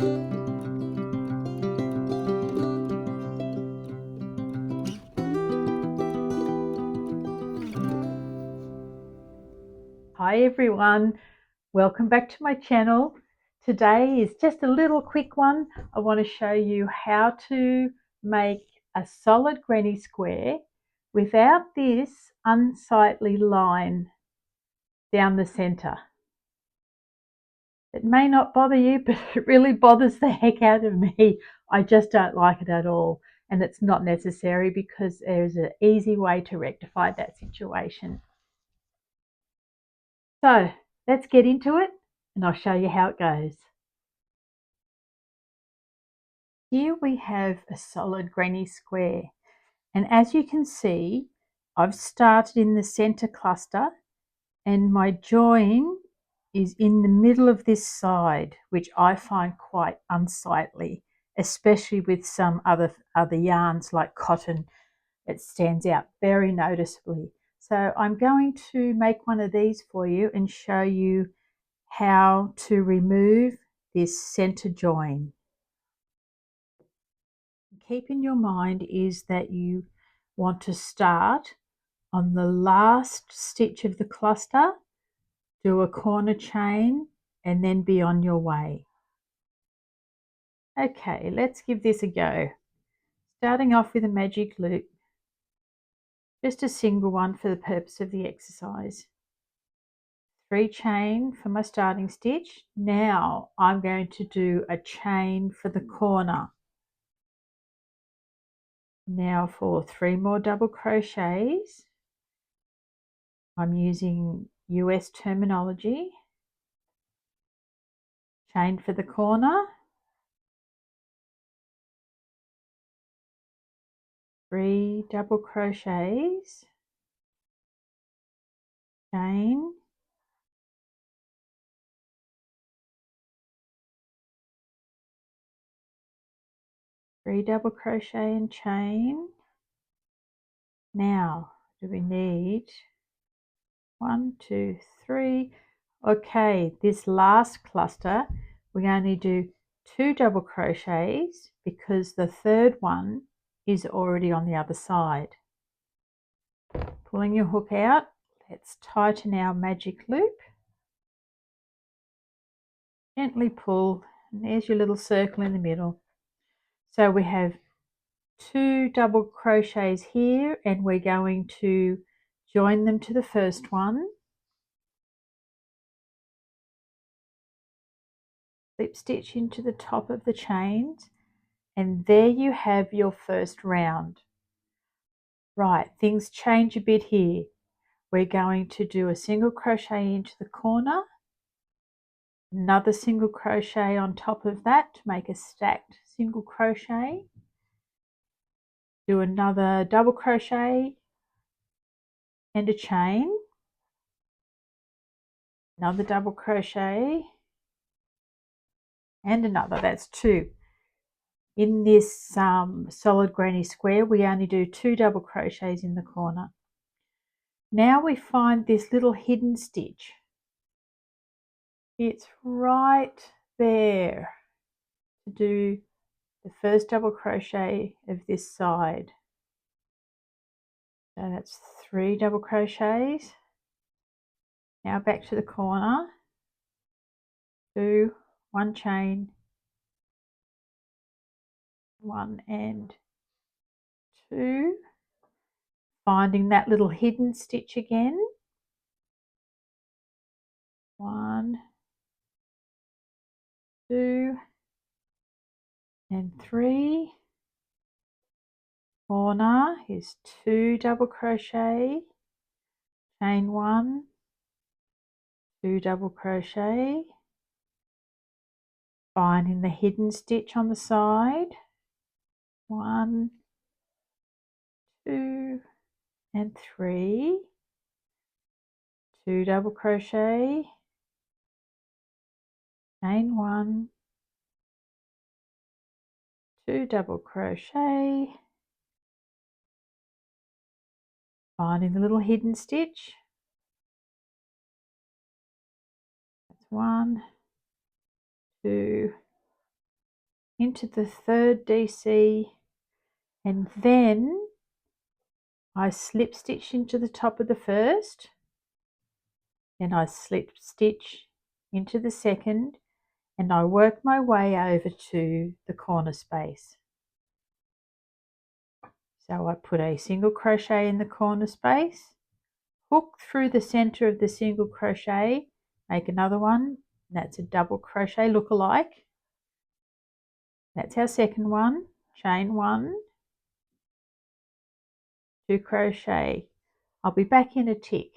Hi everyone, welcome back to my channel. Today is just a little quick one. I want to show you how to make a solid granny square without this unsightly line down the center. It may not bother you, but it really bothers the heck out of me. I just don't like it at all, and it's not necessary because there's an easy way to rectify that situation. So let's get into it and I'll show you how it goes. Here we have a solid granny square, and as you can see, I've started in the center cluster and my join is in the middle of this side, which I find quite unsightly, especially with some other yarns like cotton. It stands out very noticeably. So I'm going to make one of these for you and show you how to remove this center join. Keep in your mind is that you want to start on the last stitch of the cluster, do a corner chain, and then be on your way. Okay, let's give this a go. Starting off with a magic loop, just a single one for the purpose of the exercise. 3 chain for my starting stitch. Now I'm going to do a chain for the corner. Now for 3 more double crochets. I'm using US terminology. Chain for the corner, 3 double crochets, chain, 3 double crochet and chain. Now do we need 1, 2, 3? Okay, this last cluster we only do 2 double crochets because the third one is already on the other side. Pulling your hook out, let's tighten our magic loop. Gently pull, and there's your little circle in the middle. So we have 2 double crochets here, and we're going to join them to the first one, slip stitch into the top of the chains, and there you have your first round. Right, things change a bit here. We're going to do a single crochet into the corner, another single crochet on top of that to make a stacked single crochet, do another double crochet and a chain, another double crochet and another. That's 2. In this solid granny square we only do 2 double crochets in the corner. Now we find this little hidden stitch. It's right there to do the first double crochet of this side. So that's 3 double crochets. Now back to the corner, 2, 1 chain, 1 and 2, finding that little hidden stitch again, 1, 2 and 3. Corner is 2 double crochet, chain 1, 2 double crochet, finding the hidden stitch on the side, 1, 2 and 3, 2 double crochet, chain 1, 2 double crochet, finding the little hidden stitch, that's 1, 2 into the third DC, and then I slip stitch into the top of the first, and I slip stitch into the second, and I work my way over to the corner space. So I put a single crochet in the corner space, hook through the center of the single crochet, make another one. That's a double crochet look-alike. That's our second one. Chain 1, 2 crochet. I'll be back in a tick.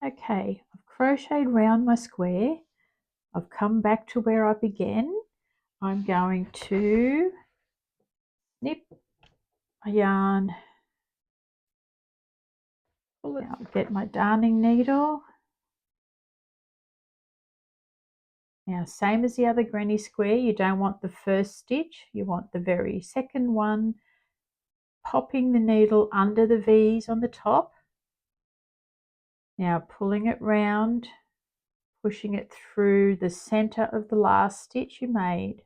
Okay, I've crocheted round my square. I've come back to where I began. I'm going to snip a yarn, pull it out, get my darning needle. Now, same as the other granny square, you don't want the first stitch, you want the very second one, popping the needle under the V's on the top. Now pulling it round, pushing it through the center of the last stitch you made,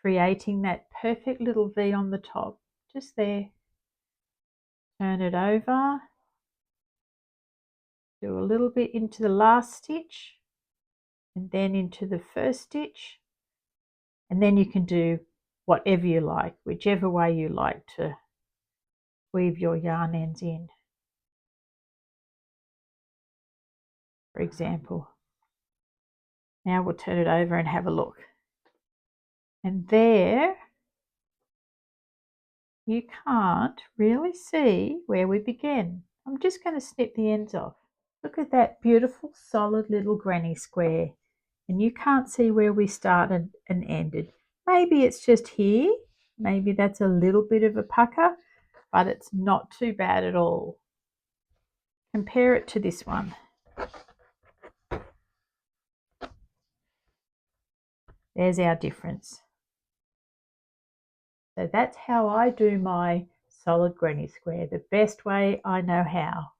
creating that perfect little V on the top, just there. Turn it over, do a little bit into the last stitch, and then into the first stitch, and then you can do whatever you like, whichever way you like to weave your yarn ends in. For example, now we'll turn it over and have a look. And there you can't really see where we began. I'm just going to snip the ends off. Look at that beautiful solid little granny square, and you can't see where we started and ended. Maybe it's just here, maybe that's a little bit of a pucker, but it's not too bad at all. Compare it to this one. There's our difference. So that's how I do my solid granny square, the best way I know how.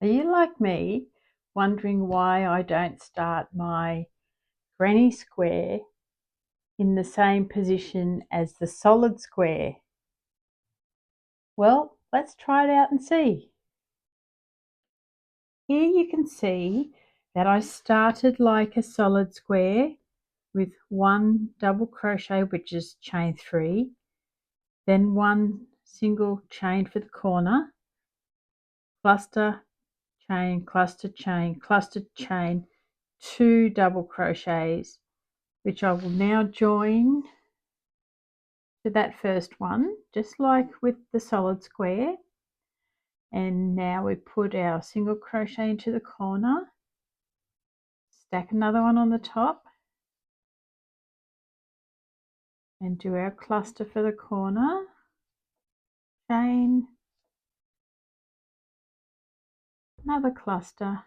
Are you like me, wondering why I don't start my granny square in the same position as the solid square? Well, let's try it out and see. Here you can see that I started like a solid square with 1 double crochet, which is chain 3, then 1 single chain for the corner, cluster chain, cluster chain, cluster chain, 2 double crochets, which I will now join to that first one, just like with the solid square. And now we put our single crochet into the corner, stack another one on the top, and do our cluster for the corner, chain, another cluster,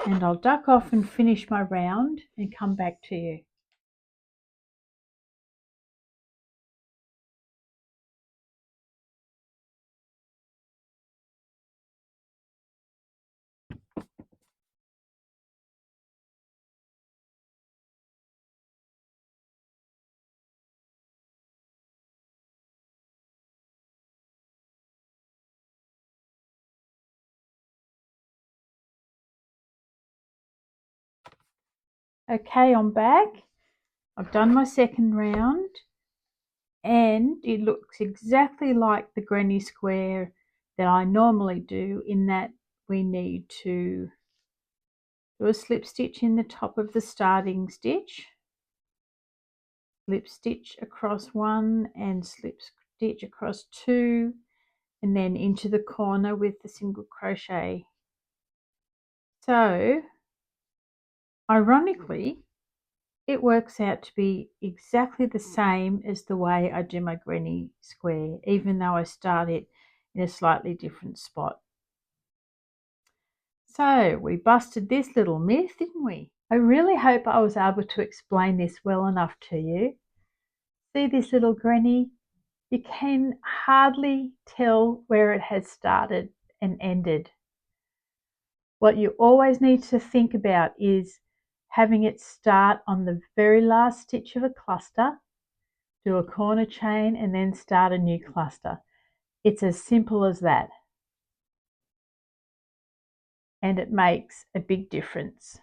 and I'll duck off and finish my round and come back to you. Okay, I'm back. I've done my second round. and it looks exactly like the granny square that I normally do, in that we need to do a slip stitch in the top of the starting stitch, slip stitch across one and slip stitch across two, and then into the corner with the single crochet. So ironically, it works out to be exactly the same as the way I do my granny square, even though I start it in a slightly different spot. So we busted this little myth, didn't we? I really hope I was able to explain this well enough to you. See this little granny? You can hardly tell where it has started and ended. What you always need to think about is having it start on the very last stitch of a cluster, do a corner chain, and then start a new cluster. It's as simple as that. And it makes a big difference.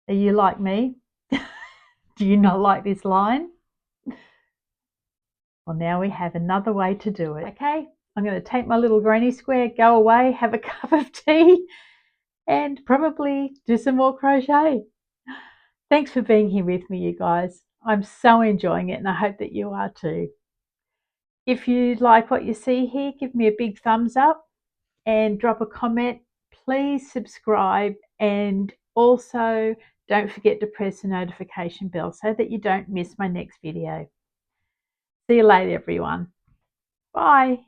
Are you like me? Do you not like this line? Well, now we have another way to do it. Okay, I'm going to take my little granny square, go away, have a cup of tea, and probably do some more crochet. Thanks for being here with me, you guys. I'm so enjoying it, and I hope that you are too. If you like what you see here, give me a big thumbs up and drop a comment. Please subscribe, and also don't forget to press the notification bell so that you don't miss my next video. See you later, everyone. Bye.